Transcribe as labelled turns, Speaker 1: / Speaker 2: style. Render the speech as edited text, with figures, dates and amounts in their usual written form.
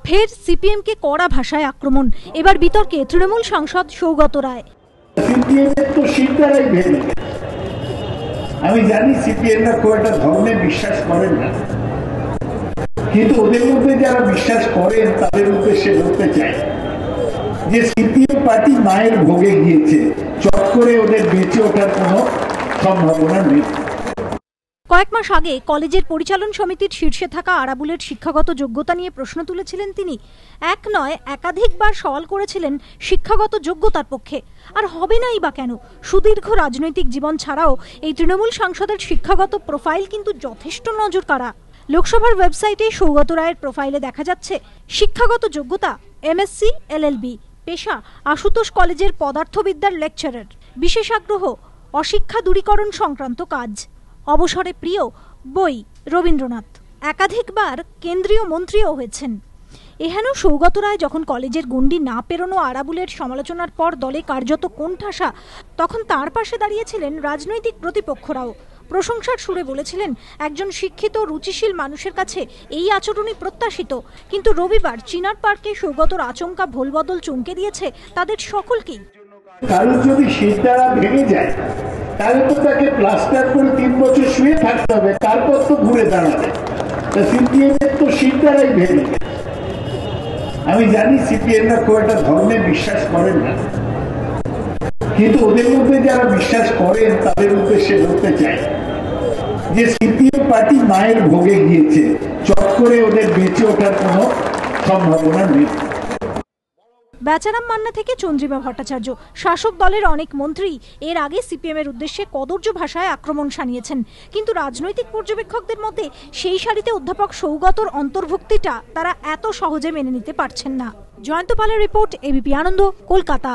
Speaker 1: ফের সিপিএম কে কড়া ভাষায় আক্রমণ। এবার বিতর্কে তৃণমূল সাংসদ সৌগত রায়।
Speaker 2: আমি জানি সিপিএম খুব একটা ধর্মে বিশ্বাস করেন না, কিন্তু ওদের মধ্যে যারা বিশ্বাস করেন তাদের উদ্দেশ্যে বলতে চাই যে সিপিএম পার্টি মায়ের ভোগে গিয়েছে, চট করে ওদের বেঁচে ওঠার কোনো সম্ভাবনা নেই।
Speaker 1: কয়েক মাস আগে কলেজের পরিচালন সমিতির শীর্ষে থাকা আরাবুলের শিক্ষাগত যোগ্যতা নিয়ে প্রশ্ন তুলেছিলেন তিনি। এক নয় একাধিকবার সওয়াল করেছিলেন শিক্ষাগত যোগ্যতার পক্ষে। আর হবে নাই বা কেন? সুদীর্ঘ রাজনৈতিক জীবন ছাড়াও এই তৃণমূল সাংসদের শিক্ষাগত প্রোফাইল কিন্তু যথেষ্ট নজরকাড়া। লোকসভার ওয়েবসাইটে সৌগত রায়ের প্রোফাইলে দেখা যাচ্ছে শিক্ষাগত যোগ্যতা এমএসসি এলএলবি, পেশা আশুতোষ কলেজের পদার্থবিদ্যার লেকচারার, বিশেষ আগ্রহ অশিক্ষা দূরীকরণ সংক্রান্ত কাজ, অবসরে প্রিয় বই রবীন্দ্রনাথ, একাধিকবার কেন্দ্রীয় মন্ত্রীও হয়েছেন। এহেন সৌগত রায় যখন কলেজের গণ্ডি না পেরোনো আরাবুলের সমালোচনার পর দলে কার্যত কোণঠাসা, তখন তার পাশে দাঁড়িয়েছিলেন রাজনৈতিক প্রতিপক্ষরাও। প্রশংসার সুরে বলেছিলেন একজন শিক্ষিত রুচিশীল মানুষের কাছে এই আচরণই প্রত্যাশিত। কিন্তু রবিবার চিনার পার্কে সৌগতর আচমকা ভোলবদল চমকে দিয়েছে তাদের সকলকেই।
Speaker 2: কারোর যদি শীতদাঁড়া ভেঙে যায় তাহলে তো তাকে প্লাস্টার করে 3 বছর শুয়ে থাকতে হবে, তারপর তো ঘুরে দাঁড়াবে। সিপিএম তো শীতদাঁড়াই ভেঙে। আমি জানি সিপিএম খুব একটা ধর্মে বিশ্বাস করেন না, কিন্তু ওদের মধ্যে যারা বিশ্বাস করেন তাদের উদ্দেশ্যে বলতে চাই যে সিপিএম পার্টি মায়ের ভোগে গিয়েছে, চট করে ওদের বেঁচে ওঠার কোনো সম্ভাবনা নেই।
Speaker 1: বেচারাম মান্না থেকে চন্দ্রিমা ভট্টাচার্য, শাসক দলের অনেক মন্ত্রী এর আগে সিপিএম এর উদ্দেশ্যে কদর্য ভাষায় আক্রমণ শানিয়েছেন। কিন্তু রাজনৈতিক পর্যবেক্ষকদের মতে সেই সারিতে অধ্যাপক সৌগতর অন্তর্ভুক্তিটা তারা এত সহজে মেনে নিতে পারছেন না। জয়ন্ত পালের রিপোর্ট, এবিপি আনন্দ, কলকাতা।